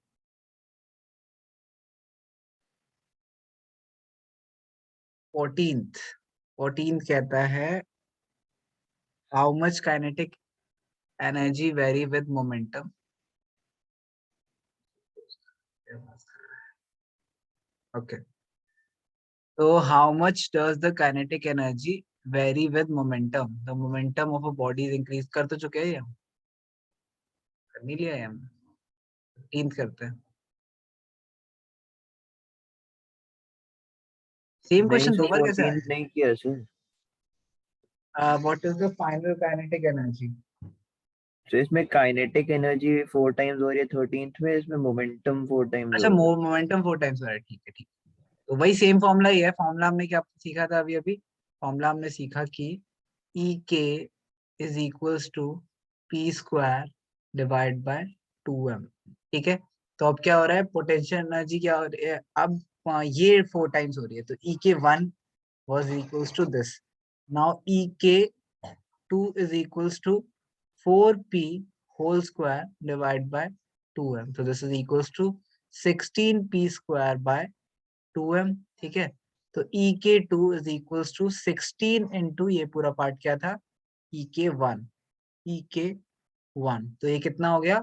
14th कहता है how much kinetic energy vary with momentum. Okay, तो how much does the kinetic energy vary with momentum, the momentum of a body is increase. कर तो चुके हैं हम, कर नहीं लिया है हम। 15th करते हैं, सेम नहीं क्वेश्चन सर, दो बार कैसे 14 नहीं किया सर। आया। What is the final kinetic energy, तो इसमें काइनेटिक एनर्जी 4 टाइम्स हो रही है 13th में, इसमें मोमेंटम 4 टाइम्स अच्छा, हो रहा है। मोमेंटम 4 टाइम्स हो रहा है, ठीक है ठीक है। तो वही सेम फॉर्मूला ही है। फॉर्मूला हमने क्या सीखा था अभी अभी? फॉर्मूला हमने सीखा कि E K is equals to P square divide by 2m। ठीक है, तो अब क्या हो रहा है, पोटेंशियल एनर्जी क्या हो रही है अब? ये 4 टाइम्स हो रही है, तो ई के 1 was equals to this. Now ek2 is equals to 4p whole square divided by 2m. So this is equals to 16p square by 2m. ठीक है, तो ek2 is equals to 16 into ये पूरा पार्ट क्या था, ek1 ek1, तो ये कितना हो गया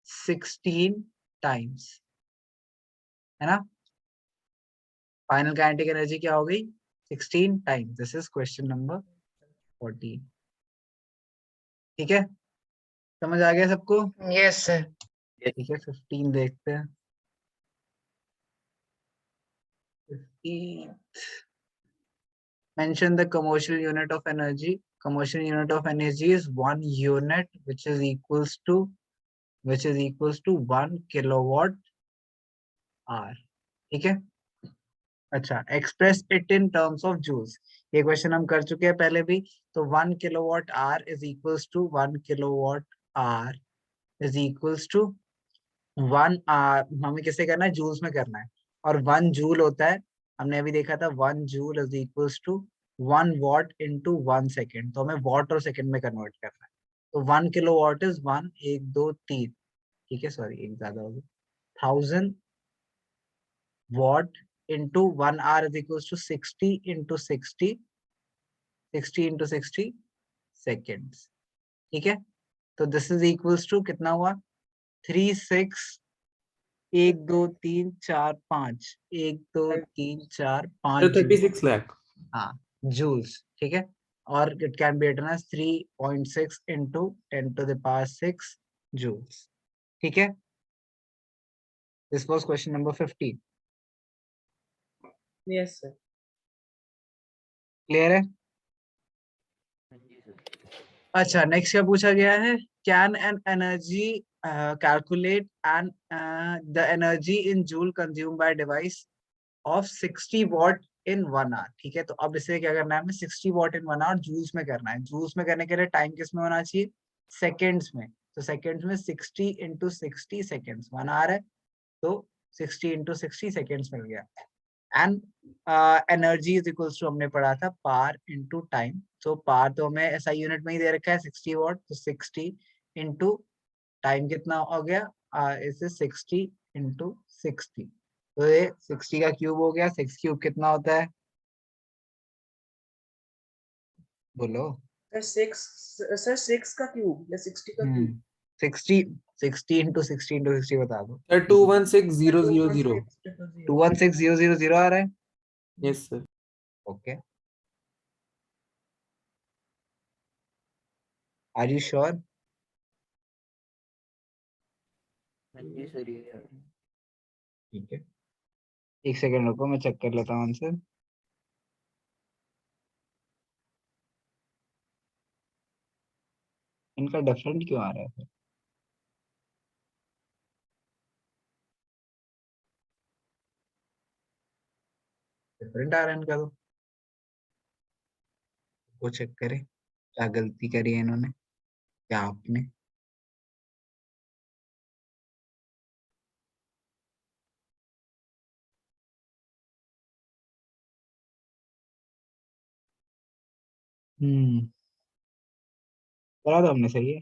16 टाइम्स, है ना? फाइनल काइनेटिक एनर्जी क्या हो गई 16 times. This is question number 14। ठीक है, समझ आ गया सबको? Yes, sir. ठीक है, 15 देखते हैं। 15 mention the commercial unit of energy. Commercial unit of energy is 1 unit which is equals to 1 kilowatt hour। ठीक है, अच्छा, express it in terms of joules, ये क्वेश्चन हम कर चुके हैं पहले भी। तो 1 kilowatt hour is equals to 1 kilowatt hour is equals to 1 hour, हमें किसे करना है, जूल्स में करना है। और 1 जूल होता है, हमने अभी देखा था 1 joule is equals to 1 watt into 1 second, तो हमें वॉट और सेकेंड में कन्वर्ट करना है। तो 1 किलो वॉट इज 1 1 2 3, ठीक है, सॉरी एक ज्यादा हो गया, 1000 what into 1 hour is equals to 60 into 60 into 60 seconds। ठीक है, तो दिस इज इक्वल्स टू कितना हुआ 3 6 1 2 3 4 5 1 2 3 4 5 36 लाख। हाँ, जूल्स। ठीक है, और it can be written as 3.6 into 10 to the power 6 joules। ठीक है, this was question number 15। Yes, sir. Clear है? अच्छा, नेक्स्ट क्या पूछा गया है, can an energy calculate and the energy in joule consume by device of 60 watt in 1 hour. ठीक है, तो अब इसे क्या करना है, हमें 60 वॉट इन 1 आवर जूल्स में करना है। जूल्स में करने के लिए टाइम किस में होना चाहिए, सेकेंड्स में। तो सेकेंड्स में 60 इंटू 60 सेकेंड्स, 1 आवर है तो 60 इंटू 60 सेकेंड्स मिल गया। And energy is equals to, हमने पढ़ा था पावर इनटू टाइम। तो पावर तो हमें ऐसा यूनिट में ही दे रखा है 60 वॉट, तो 60 इनटू टाइम कितना हो गया, इसे 60 इनटू 60, तो ये 60 का क्यूब हो गया। 6 क्यूब कितना होता है, बोलो। Sir, 6 का क्यूब या 60 का क्यूब? 60 इंटू 60 इंटू 60 बता दो। सर 216000। 216000 आ रहा है। Yes sir. Okay, are you sure? हाँ जी सर, ये ठीक है, एक सेकंड रुको, मैं चेक कर लेता हूँ आंसर। इनका डिफरेंट क्यों आ रहा है फिर? डिफरेंट आ रहा है इनका, तो वो चेक करें क्या गलती करी है इन्होंने, क्या आपने। करा तो हमने सही है।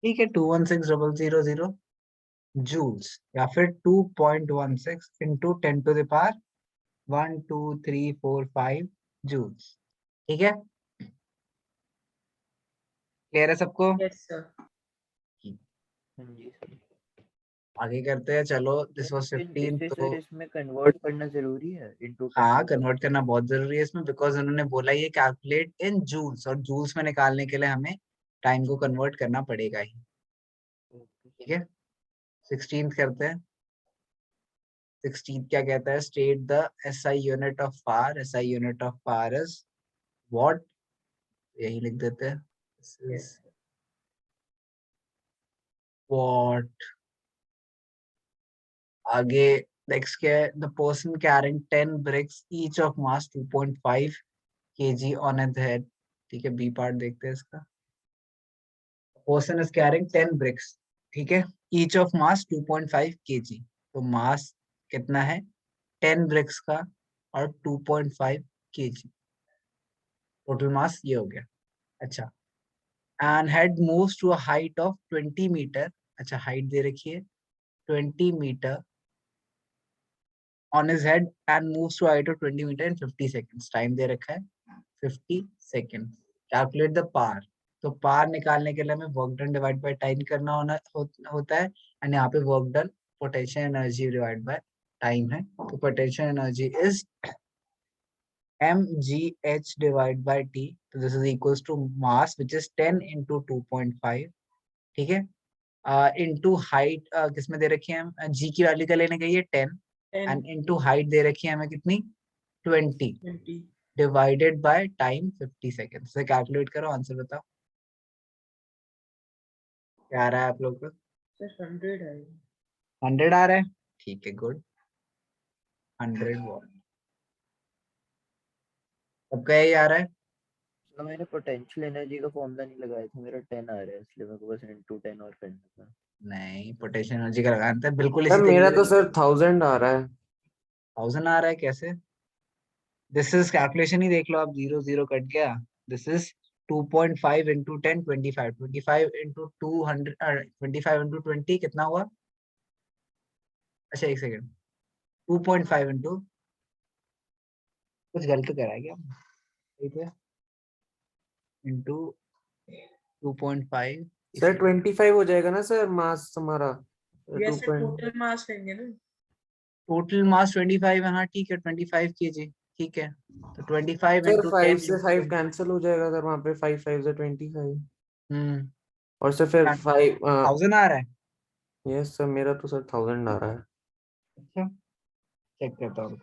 ठीक है, 216000 जूल्स या फिर 2.16 into 10 to the power 1 2 3 4 5 joules. ठीक है, क्लियर है सबको? Yes, sir. हाँ जी सर। आगे करते हैं, चलो। दिस वाज लेकिन 15, इसे तो सर इसमें कन्वर्ट करना जरूरी है इनटू 10 हाँ, टू द कन्वर्ट करना बहुत जरूरी है इसमें, बिकॉज उन्होंने बोला ये कैलकुलेट इन जूल्स, और जूल्स में निकालने के लिए हमें टाइम को कन्वर्ट करना पड़ेगा ही। ठीक है, 16 करते हैं। 16 क्या कहता है, state the SI unit of power. SI unit of power is what, यही लिख देते हैं। This is what. आगे नेक्स्ट क्या है, the person carrying 10 bricks each of mass 2.5 kg on his head। ठीक है, बी पार्ट देखते हैं इसका। पर्सन इज कैरिंग 10 bricks, ठीक है, ईच ऑफ मास 2.5 kg। तो मास कितना है 10 bricks का और 2.5 kg, टोटल मास ये हो गया। अच्छा, and head moves to a height of 20 metre. अच्छा, हाइट दे रखी है 20 metre on his head and moves to a height of 20 meter in 50 seconds। Time दे रखा है 50 सेकेंड। कैलकुलेट द पार। तो पार निकालने के लिए हमें work done divide by time करना होता है, एंड यहाँ पे work done potential energy divide by time है। तो potential energy is mgh divide by t। तो this is equals to mass which is 10 into 2.5, ठीक है, इनटू हाइट किसमें दे रखी है, हम g की वैल्यू का लेने गई है 10 एंड इनटू हाइट दे रखी है हमें कितनी 20 20 डिवाइडेड बाय टाइम 50 सेकेंड से कैलकुलेट करो, आंसर बताओ क्या आ रहा है आप लोग को। सर 100 है। 100 आ रहा है, ठीक है, गुड। 100 वॉट सबका यही आ रहा है। तो मैंने पोटेंशियल एनर्जी का फॉर्मूला नहीं लगाया था, मेरा 10 आ रहा है, इसलिए मेरे को बस इनटू 10 और करना था। नहीं, पोटेंशियल एनर्जी का लगाना था बिल्कुल सर इसी मेरा तरीके तो से। सर 1000 आ रहा है। 1000 आ रहा है कैसे, दिस इज कैलकुलेशन ही देख लो आप, 0 0 कट गया। This is 2.5 into 10 25 25 into 200 25 into 20 कितना हुआ। अच्छा एक सेकेंड, 2.5 into कुछ गलत करा है क्या, ठीक है, into 2.5 सर 25 हो जाएगा ना सर मास हमारा। Yes sir, 2. टोटल मास लेंगे ना। टोटल मास 25 है, हाँ ठीक है 25 kg, ठीक है। तो 25 सर into 5 10 से into 5 20। कैंसिल हो जाएगा सर, वहां पे 5 5 से 25। हम्म, और सर फिर 5। 1000 आ रहा है। यस सर, मेरा तो सर 1000 आ रहा है। अच्छा, चेक करता हूँ।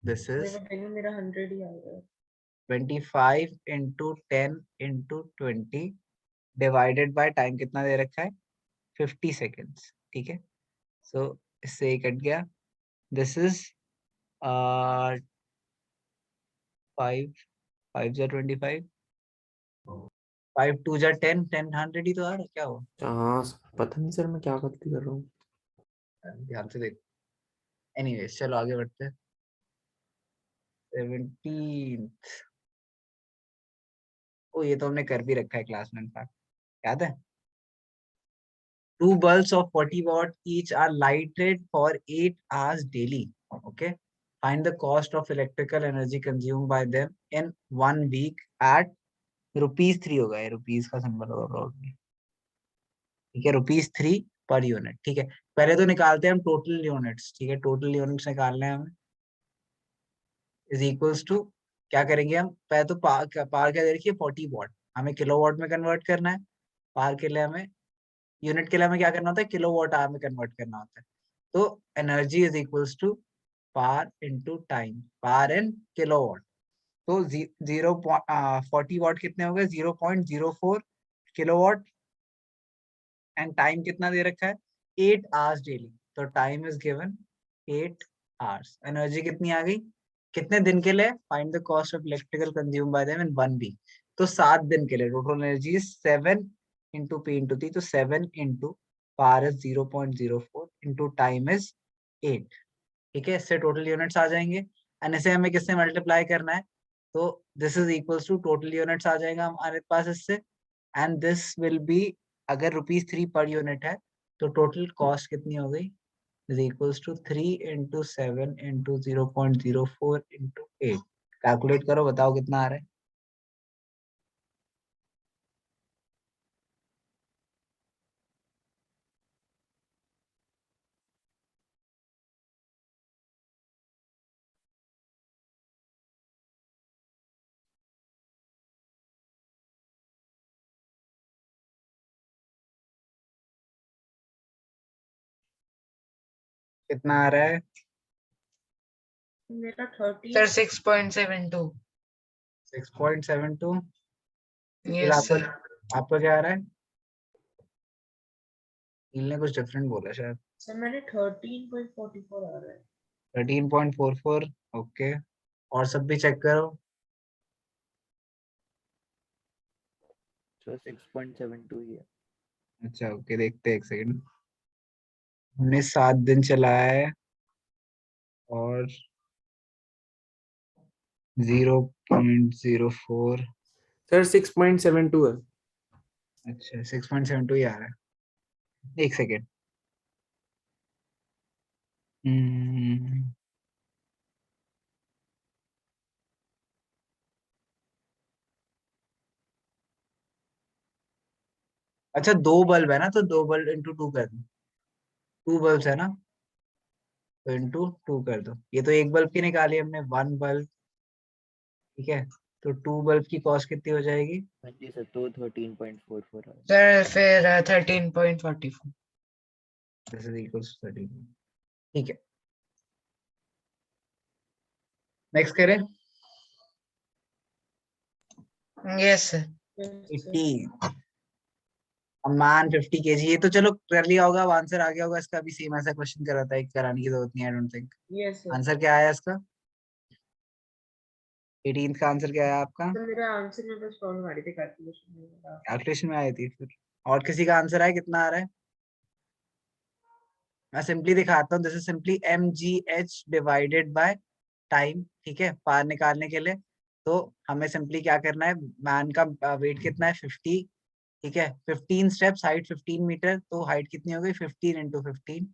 दिस इज देखो देखो, मेरा 100 ही आ रहा है। 25 into 10 into 20 divided by time कितना दे रखा है 50 सेकेंड्स, ठीक है। सो इससे ही कट गया। दिस इज 5 5 जा 25, 5 2 जा 10 10 100 ही तो आ रहा है, क्या हुआ हाँ पता नहीं सर मैं क्या गलती कर रहा हूँ। ध्यान से देख। एनीवेज चलो आगे बढ़ते हैं। 17, ओ ये तो हमने कर भी रखा है क्लास में इनफैक्ट, याद है। Two bulbs of 40 watt each are lighted for 8 hours daily, okay, find the cost of electrical energy consumed by them in 1 week at ₹3 होगा, ये रुपीज का सिंबल होगा probably, ठीक है, ₹3 पर यूनिट, ठीक है। पहले तो निकालते हैं हम टोटल यूनिट्स, ठीक है, टोटल यूनिट्स निकालने हैं हमें, इज इक्वल्स टू क्या करेंगे हम, पहले तो पावर क्या दे रखी है 40 वॉट, हमें किलोवाट में कन्वर्ट करना है। पावर के लिए हमें, यूनिट के लिए हमें क्या करना होता है, किलोवाट आवर में कन्वर्ट करना होता है। तो energy is equals to power into time, power in kilowatt. तो 40 वॉट कितने हो गए 0.04 किलोवाट, एंड टाइम कितना दे रखा है 8 आवर्स डेली। तो टाइम इज गिवन 8 आवर्स। एनर्जी कितनी आ गई, कितने दिन के लिए, find the cost of electrical consume by them in 1 week. तो 7 दिन के लिए total energy 7 into P into T, तो 7 into power is 0.04 into time is 8, ठीक है। इससे टोटल यूनिट्स आ जाएंगे, एंड इसे हमें किससे मल्टीप्लाई करना है, तो this is equals to total units आ जाएगा हमारे पास इससे, एंड दिस विल बी, अगर ₹3 पर यूनिट है तो टोटल कॉस्ट कितनी हो गई, is equals to 3 into 7 into 0.04 into 8। Calculate करो, बताओ कितना आ रहा है। कितना आ रहा है, मेरा 30 सर 6.72। 6.72। यस आपका सर। आपका क्या आ रहा है, नील ने कुछ डिफरेंट बोला शायद। सर मैंने 13.44 आ रहा है। 13.44 ओके, और सब भी चेक करो। So 6.72 ही है। अच्छा ओके, देखते हैं एक सेकंड। हमने 7 दिन चलाया है और 0.04। सर 6.72 है। अच्छा 6.72 ही आ रहा है, एक सेकेंड। अच्छा 2 बल्ब है ना, तो 2 बल्ब इंटू 2 कर दो। 2 बल्ब है ना, तो इंटू 2 कर दो। ये तो एक बल्ब की निकाली हमने, 1 बल्ब, ठीक है। तो 2 बल्ब की कॉस्ट कितनी हो जाएगी? हाँ जी सर, तो 13.44 है। सर फिर 13.44। दिस इज इक्वल्स 13, ठीक है। नेक्स्ट करें। Yes sir. 80 a man 50 kg, ये तो चलो कर लिया होगा, अब आंसर आ गया होगा इसका। अभी सेम ऐसा क्वेश्चन करा था, एक कराने की जरूरत नहीं है, I don't think. Yes sir. Answer क्या आया इसका? 18th का आंसर क्या आया आपका? तो मेरा आंसर में बस सॉल्व मारी थी कैलकुलेशन में। कैलकुलेशन में आई थी फिर? और किसी का आंसर आया? कितना आ रहा है? मैं सिंपली दिखाता हूँ, this is simply mgh divided by time, ठीक है, पार निकालने के लिए। तो हमें सिंपली क्या करना है, मैन का वेट कितना है 50, ठीक है, 15 स्टेप्स, हाइट 15 मीटर, तो हाइट कितनी हो गई 15 इंटू 15,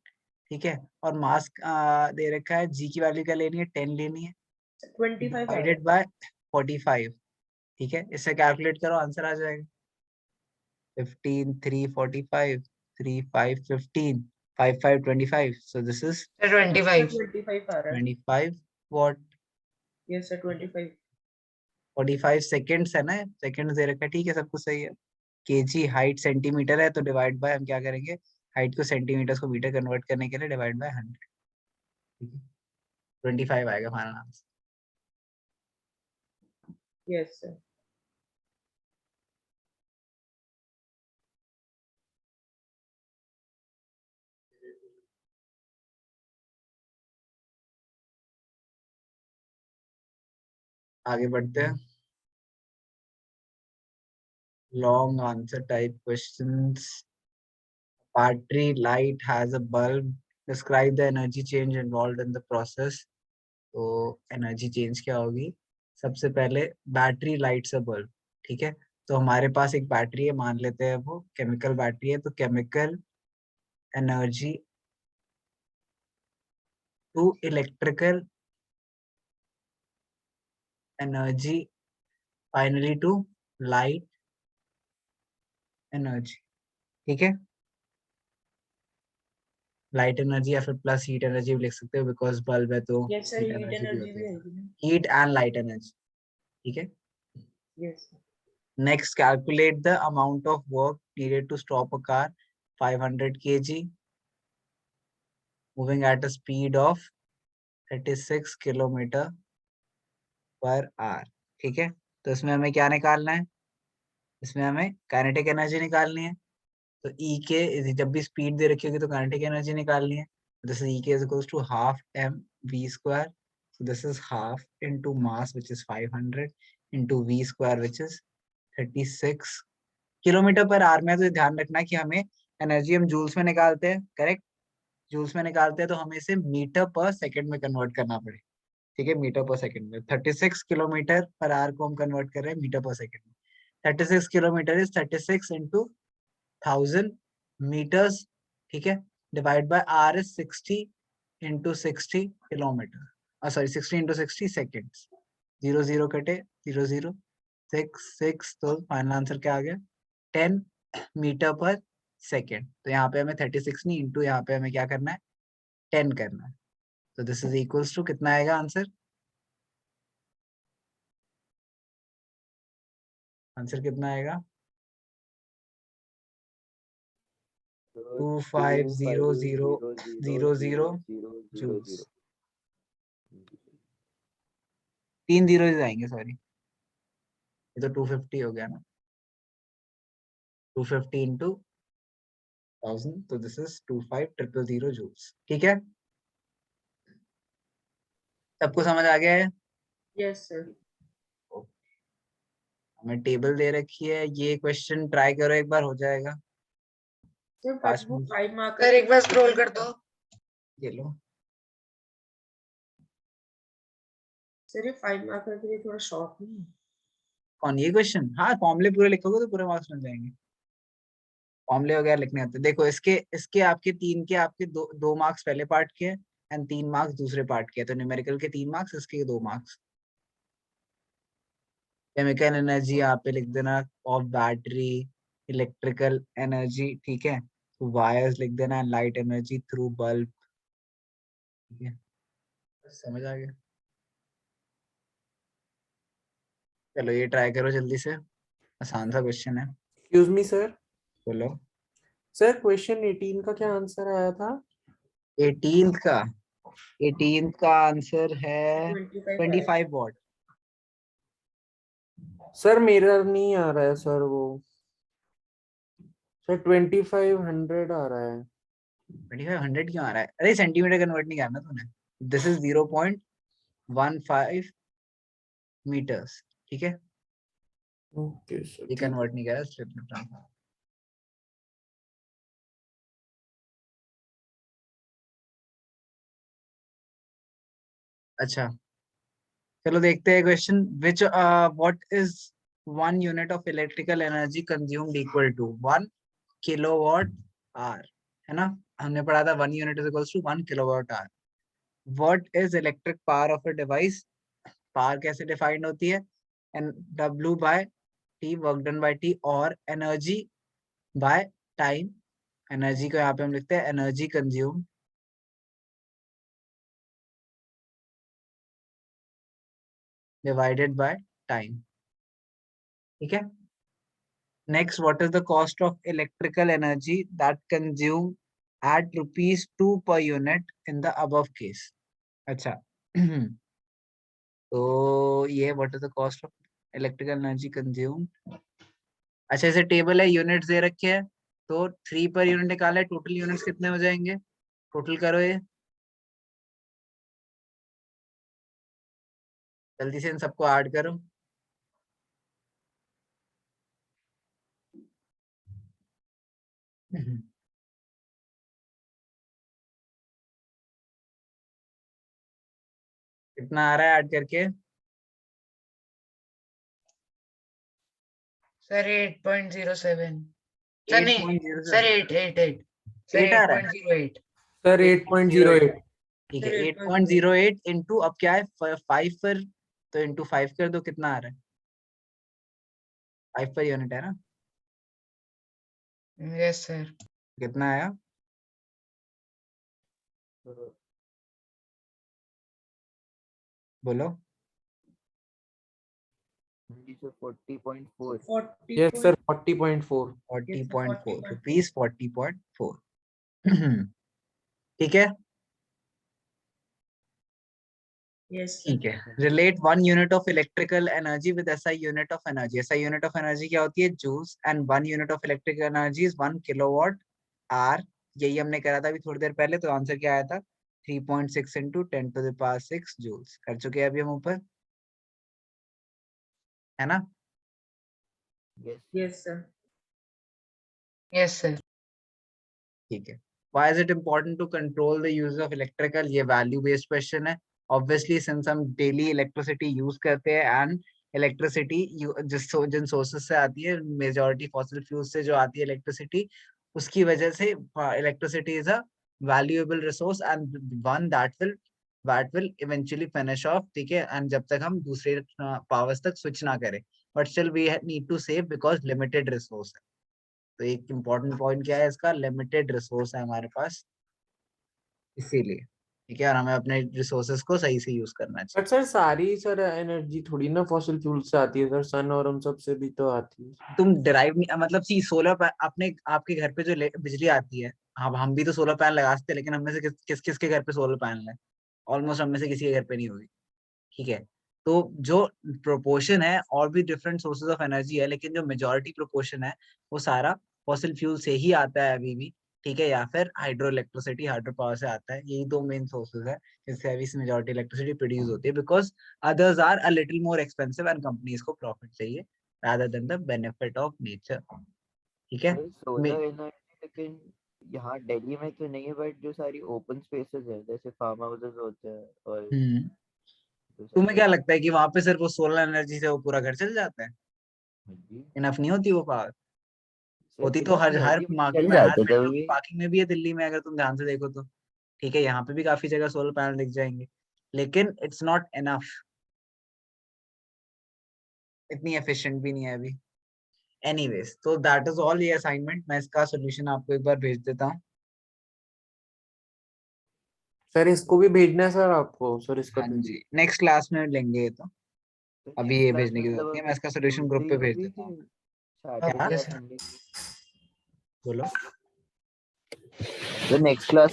ठीक है। और मास दे रखा है, जी की वैल्यू क्या लेनी है, 10 लेनी है, 25 आ रहा है। डिवाइडेड बाय 45, ठीक है। इससे कैलकुलेट करो, आंसर आ जाएगा 15 3 45 3 5 15 5 5 25, so this is सर 25। 25 आ रहा है। 25 watt। Yes sir 25। 45 सेकेंड्स है ना, सेकेंड्स दे रखा है, ठीक है, सब कुछ सही है। केजी हाइट सेंटीमीटर है, तो डिवाइड बाय हम क्या करेंगे, हाइट को सेंटीमीटर को मीटर कन्वर्ट करने के लिए डिवाइड बाय 100, ठीक है। 25 आएगा फाइनल आंसर। Yes sir. आगे बढ़ते हैं। Long answer type questions. Battery light has a bulb. Describe the energy change involved in the process. तो एनर्जी चेंज क्या होगी? सबसे पहले बैटरी लाइट से बल्ब, ठीक है। तो हमारे पास एक बैटरी है, मान लेते हैं वो केमिकल बैटरी है, तो chemical energy to electrical energy finally to light energy, ठीक है। लाइट एनर्जी या फिर प्लस हीट एनर्जी भी लिख सकते हो, बिकॉज बल्ब है तो yes sir heat heat energy भी एनर्जी होती भी है, आएगी ना। हीट एंड लाइट एनर्जी, ठीक है। Yes sir. Next, calculate the amount of work needed to stop a car 500 kg moving at a speed of 36 kilometre per our, ठीक है। तो इसमें हमें क्या निकालना है, इसमें हमें काइनेटिक एनर्जी निकालनी है। तो ई के जब भी स्पीड दे रखी होगी तो काइनेटिक एनर्जी निकालनी है। This is E K is equals to half M V square, so this is half into mass which is 500 into V square which is 36 kilometre per hour में। तो ध्यान रखना है कि हमें एनर्जी हम जूल्स में निकालते हैं, करेक्ट। जूल्स में निकालते हैं तो हमें इसे मीटर पर सेकंड में कन्वर्ट करना पड़े, ठीक है, मीटर पर सेकंड में। 36 किलोमीटर पर आवर को हम कन्वर्ट कर रहे हैं मीटर पर सेकंड में। 36 किलोमीटर इज 36 इंटू 1000 मीटर्स, ठीक है, divide by hour is 60 into 60 kilometre, sorry 60 into 60 seconds. 0 0 कटे, 0 0 6 6, तो फाइनल आंसर क्या आ गया 10 मीटर पर सेकेंड। तो यहाँ पे हमें 36 नहीं, इंटू यहाँ पे हमें क्या करना है 10 करना है। तो दिस इज इक्वल्स टू कितना आएगा आंसर? आंसर कितना आएगा? 250000 जूल्स। 3 जीरो आएंगे, सॉरी, ये तो 250 हो गया ना। 250 इंटू 1000, तो दिस इज 25000 joules. ठीक है, सबको समझ आ गया है? Yes, sir. हमें टेबल दे रखी है, ये क्वेश्चन ट्राई करो एक बार, हो जाएगा। Sir, पाँच but वो मिनट 5 mark सर एक बार स्क्रॉल कर दो। ये लो। सर ये 5 mark के लिए थोड़ा शॉर्ट नहीं है? कौन, ये क्वेश्चन? हाँ, फॉर्मूले पूरे लिखोगे तो पूरे मार्क्स मिल जाएंगे। फॉर्मूले वगैरह लिखने होते हैं। देखो, इसके इसके आपके दो मार्क्स पहले पार्ट के एंड 3 मार्क्स दूसरे पार्ट के, तो न्यूमेरिकल के 3 मार्क्स, इसके 2 मार्क्स। केमिकल एनर्जी यहाँ पे लिख देना, ऑफ बैटरी, इलेक्ट्रिकल एनर्जी, ठीक है, वायर्स लिख देना, लाइट एनर्जी थ्रू बल्ब, ठीक है, समझ आ गया? चलो ये ट्राई करो जल्दी से, आसान सा क्वेश्चन है, एक्सक्यूज मी सर। बोलो। सर क्वेश्चन 18 का क्या आंसर आया था? 18th का आंसर है 25 वॉट। सर मेरा नहीं आ रहा है सर, वो सर 2500 आ रहा है। 2500 क्यों आ रहा है? अरे सेंटीमीटर कन्वर्ट नहीं करना तूने, दिस इज 0.15 मीटर्स, ठीक है, ओके सर, ये ठीक। कन्वर्ट नहीं करा स्लिप न्यूटन। अच्छा, चलो देखते हैं question. Which what is 1 unit of electrical energy consumed equal to 1 kilowatt hour, है ना? हमने पढ़ा था 1 unit is equals to 1 kilowatt hour. What is electric power of a device? Power कैसे डिफाइंड होती है? N W by T, work done by T, और एनर्जी बाय टाइम। एनर्जी को यहाँ पे हम लिखते हैं energy consume divided by time, ठीक है। Next, what is the cost of electrical energy that consume at ₹2 per unit in the above case? अच्छा तो ये what is the cost of electrical energy consume. अच्छा, इसे टेबल है, यूनिट्स दे रखे हैं, तो 3 पर यूनिट निकाला है, टोटल यूनिट्स कितने हो जाएंगे? टोटल करो ये जल्दी से, इन सबको ऐड करो। कितना आ रहा है ऐड करके? सर 8.07। सर नहीं, 8.07 सर 8 सर 8 आ रहा है, 8.08। सर 8.08। ठीक है। सर 8.08 इंटू, अब क्या है 5 पर, तो इंटू 5 कर दो, कितना आ रहा है? 5 पर यूनिट है ना, यस सर। कितना आया? बोलो। 40.4। 40 यस सर 40.4। 40.4 रुपीज, 40.4 ठीक है, Yes, sir. ठीक है। Relate 1 unit of electrical energy with SI unit of energy. SI unit of energy क्या होती है? Joules, and 1 unit of electrical energy is 1 kilowatt hour. यही हमने करा था अभी थोड़ी देर पहले, तो आंसर क्या आया था? 3.6 इंटू 10⁶ जूल्स। कर चुके हैं अभी हम ऊपर, है ना? Yes, sir. Yes sir. ठीक है। Why is it important to control the use of electrical? ये value based question है। Obviously, since हम daily electricity use करते हैं, and electricity जिन sources से आती है, majority fossil fuels से जो आती है electricity, उसकी वजह से electricity is a valuable resource and one that will eventually finish off, ठीक है, and जब तक हम दूसरे powers तक switch ना करें, but still we need to save because limited resource है। तो एक इम्पोर्टेंट पॉइंट क्या है इसका? लिमिटेड रिसोर्स है हमारे पास, इसीलिए, ठीक है, और हमें अपने रिसोर्सेज को सही से यूज करना चाहिए। बट सर सारी सर एनर्जी थोड़ी ना फॉसिल फ्यूल से आती है सर, सन और उन सब से भी तो आती है। तुम डिराइव नहीं, मतलब सी सोलर अपने आपके घर पे जो बिजली आती है, हम भी तो सोलर पैनल लगा सकते हैं, लेकिन हम में से किस के घर पे सोलर पैनल है? ऑलमोस्ट हम में से किसी के घर पे नहीं होगी, ठीक है। तो जो प्रोपोर्शन है, और भी डिफरेंट सोर्सेज ऑफ एनर्जी है, लेकिन जो मेजोरिटी प्रोपोर्शन है वो सारा फॉसिल फ्यूल से ही आता है अभी भी, ठीक है, या फिर हाइड्रो इलेक्ट्रिसिटी, हाइड्रो पावर से आता है। यही दो मेन सोर्सेज है जिससे अभी मेजॉरिटी इलेक्ट्रिसिटी प्रोड्यूस होती है, because others are a little more expensive and companies को प्रॉफिट चाहिए rather than the benefit of nature। ठीक है, सोलर एनर्जी लेकिन यहाँ दिल्ली में तो नहीं है, बट जो सारी ओपन स्पेसेस है जैसे फार्म हाउसेस होते हैं और जो सब तुम्हें क्या है, लगता है कि वहां पे सिर्फ वो सोलर एनर्जी से वो पूरा घर चल जाता है? हाँ जी, इनफ नहीं होती वो पावर? सर होती तो इनफ हर नहीं हर होती बट मार्ग चल में, हर जाते मेट्रो तभी। की पार्किंग में भी है दिल्ली में, अगर तुम ध्यान से देखो तो। ठीक है, यहाँ पे भी काफी जगह सोलर पैनल दिख जाएंगे, लेकिन इट्स नॉट इनफ, इतनी एफिशिएंट भी नहीं है अभी। एनीवेज, तो दैट इज ऑल ये असाइनमेंट। मैं इसका सोल्यूशन आपको एक बार भेज देता हूँ। सर इसको भी भेजना है सर आपको, सर इसका हाँ भी। जी, नेक्स्ट क्लास में लेंगे ये तो, तो अभी नेक्स्ट ये क्लास भेजने में की जरूरत मतलब नहीं है। मैं अभी इसका सोल्यूशन ग्रुप ट्यूसडे पे भेज होगी देता हूँ। कि सैटरडे Okay, या sir. संडे? बोलो। तो नेक्स्ट क्लास